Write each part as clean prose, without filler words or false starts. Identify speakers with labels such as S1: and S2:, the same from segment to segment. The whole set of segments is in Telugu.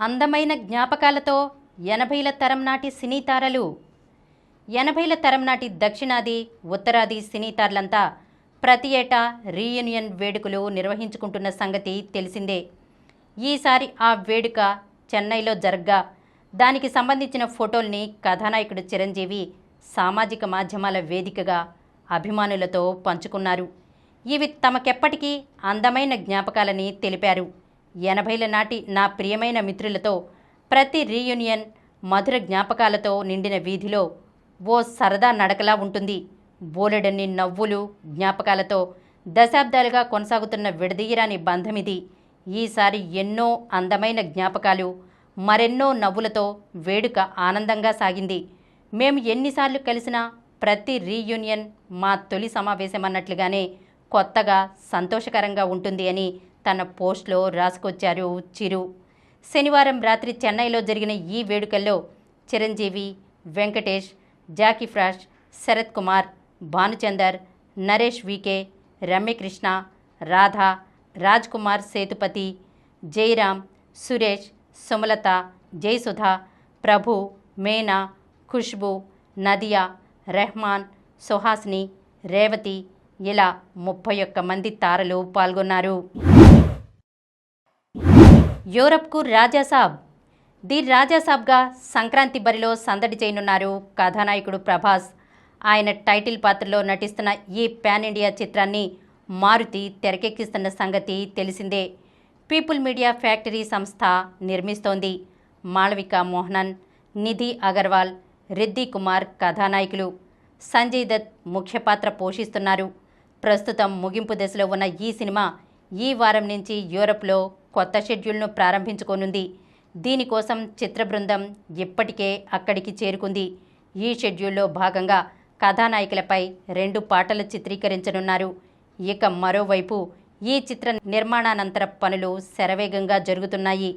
S1: అందమైన జ్ఞాపకాలతో 80ల తరం నాటి సినీ తారలు. 80ల తరం నాటి దక్షిణాది ఉత్తరాది సినీ తారలంతా ప్రతి ఏటా రీయూనియన్ వేడుకలు నిర్వహించుకుంటున్న సంగతి తెలిసిందే. ఈసారి ఆ వేడుక చెన్నైలో జరగ్గా దానికి సంబంధించిన ఫోటోల్ని కథానాయకుడు చిరంజీవి సామాజిక మాధ్యమాల వేదికగా అభిమానులతో పంచుకున్నారు. ఇవి తమకెప్పటికీ అందమైన జ్ఞాపకాలని తెలిపారు. 80ల నాటి నా ప్రియమైన మిత్రులతో ప్రతి రీయూనియన్ మధుర జ్ఞాపకాలతో నిండిన వీధిలో ఓ సరదా నడకలా ఉంటుంది. బోలెడన్ని నవ్వులు జ్ఞాపకాలతో దశాబ్దాలుగా కొనసాగుతున్న విడదీయరాని బంధమిది. ఈసారి ఎన్నో అందమైన జ్ఞాపకాలు, మరెన్నో నవ్వులతో వేడుక ఆనందంగా సాగింది. మేము ఎన్నిసార్లు కలిసినా ప్రతి రీయూనియన్ మా తొలి సమావేశమన్నట్లుగానే కొత్తగా సంతోషకరంగా ఉంటుంది అని తన పోస్ట్లో రాసుకొచ్చారు చిరు. శనివారం రాత్రి చెన్నైలో జరిగిన ఈ వేడుకల్లో చిరంజీవి, వెంకటేష్, జాకీ ఫ్రాష్, శరత్ కుమార్, భానుచందర్, నరేష్ వికే, రమ్యకృష్ణ, రాధా, రాజ్ కుమార్ సేతుపతి, జయరామ్, సురేష్, సుమలత, జయసుధ, ప్రభు, మేనా, ఖుష్బు, నదియా, రెహమాన్, సుహాస్ని, రేవతి ఇలా 31 మంది తారలు పాల్గొన్నారు. యూరప్కు రాజాసాబ్. ది రాజాసాబ్గా సంక్రాంతి బరిలో సందడి చేయనున్నారు కథానాయకుడు ప్రభాస్. ఆయన టైటిల్ పాత్రలో నటిస్తున్న ఈ పాన్ ఇండియా చిత్రాన్ని మారుతి తెరకెక్కిస్తున్న సంగతి తెలిసిందే. పీపుల్ మీడియా ఫ్యాక్టరీ సంస్థ నిర్మిస్తోంది. మాళవిక మోహనన్, నిధి అగర్వాల్, రిద్ది కుమార్ కథానాయకులు. సంజయ్ దత్ ముఖ్య పాత్ర పోషిస్తున్నారు. ప్రస్తుతం ముగింపు దశలో ఉన్న ఈ సినిమా ఈ వారం నుంచి యూరప్లో కొత్త షెడ్యూల్ను ప్రారంభించుకోనుంది. దీనికోసం చిత్ర బృందం ఇప్పటికే అక్కడికి చేరుకుంది. ఈ షెడ్యూల్లో భాగంగా కథానాయకులపై 2 పాటలు చిత్రీకరించనున్నారు. ఇక మరోవైపు ఈ చిత్ర నిర్మాణానంతర పనులు శరవేగంగా జరుగుతున్నాయి.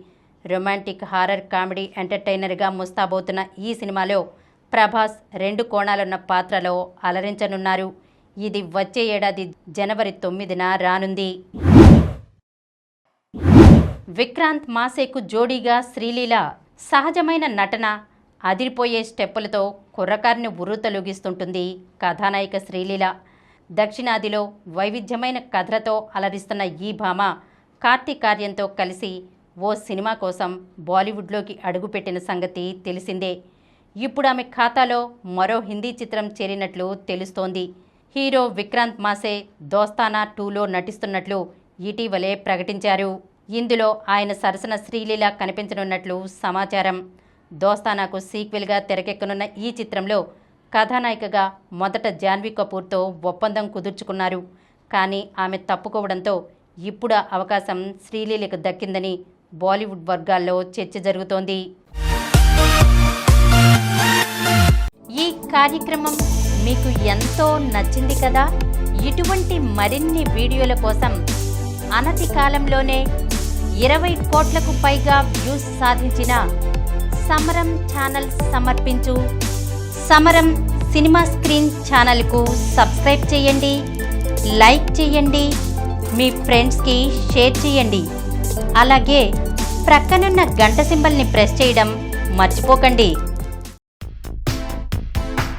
S1: రొమాంటిక్ హారర్ కామెడీ ఎంటర్టైనర్గా ముస్తాబోతున్న ఈ సినిమాలో ప్రభాస్ 2 కోణాలున్న పాత్రలో అలరించనున్నారు. ఇది వచ్చే ఏడాది జనవరి 9న రానుంది. విక్రాంత్ మాసేకు జోడీగా శ్రీలీల. సహజమైన నటన, అదిరిపోయే స్టెప్పులతో కుర్రకారిని ఉర్రూతలూగిస్తుంటుంది కథానాయిక శ్రీలీల. దక్షిణాదిలో వైవిధ్యమైన కథలతో అలరిస్తున్న ఈ భామ కార్తీక్ ఆర్యన్తో కలిసి ఓ సినిమా కోసం బాలీవుడ్లోకి అడుగుపెట్టిన సంగతి తెలిసిందే. ఇప్పుడు ఆమె ఖాతాలో మరో హిందీ చిత్రం చేరినట్లు తెలుస్తోంది. హీరో విక్రాంత్ మాసే దోస్తానా 2లో నటిస్తున్నట్లు ఇటీవలే ప్రకటించారు. ఇందులో ఆయన సరసన శ్రీలీల కనిపించనున్నట్లు సమాచారం. దోస్తానాకు సీక్వెల్గా తెరకెక్కనున్న ఈ చిత్రంలో కథానాయికగా మొదట జాన్వీ కపూర్తో ఒప్పందం కుదుర్చుకున్నారు. కానీ ఆమె తప్పుకోవడంతో ఇప్పుడు ఆ అవకాశం శ్రీలీలకు దక్కిందని బాలీవుడ్ వర్గాల్లో చర్చ జరుగుతోంది. ఈ కార్యక్రమం మీకు ఎంతో నచ్చింది కదా. ఇటువంటి మరిన్ని వీడియోల కోసం అనతి కాలంలోనే 20 కోట్లకు పైగా వ్యూస్ సాధించిన సమరం ఛానల్ సమర్పించు సమరం సినిమా స్క్రీన్ ఛానల్కు సబ్స్క్రైబ్ చేయండి, లైక్ చేయండి, మీ ఫ్రెండ్స్కి షేర్ చేయండి. అలాగే ప్రక్కనున్న గంట సింబల్ని ప్రెస్ చేయడం మర్చిపోకండి.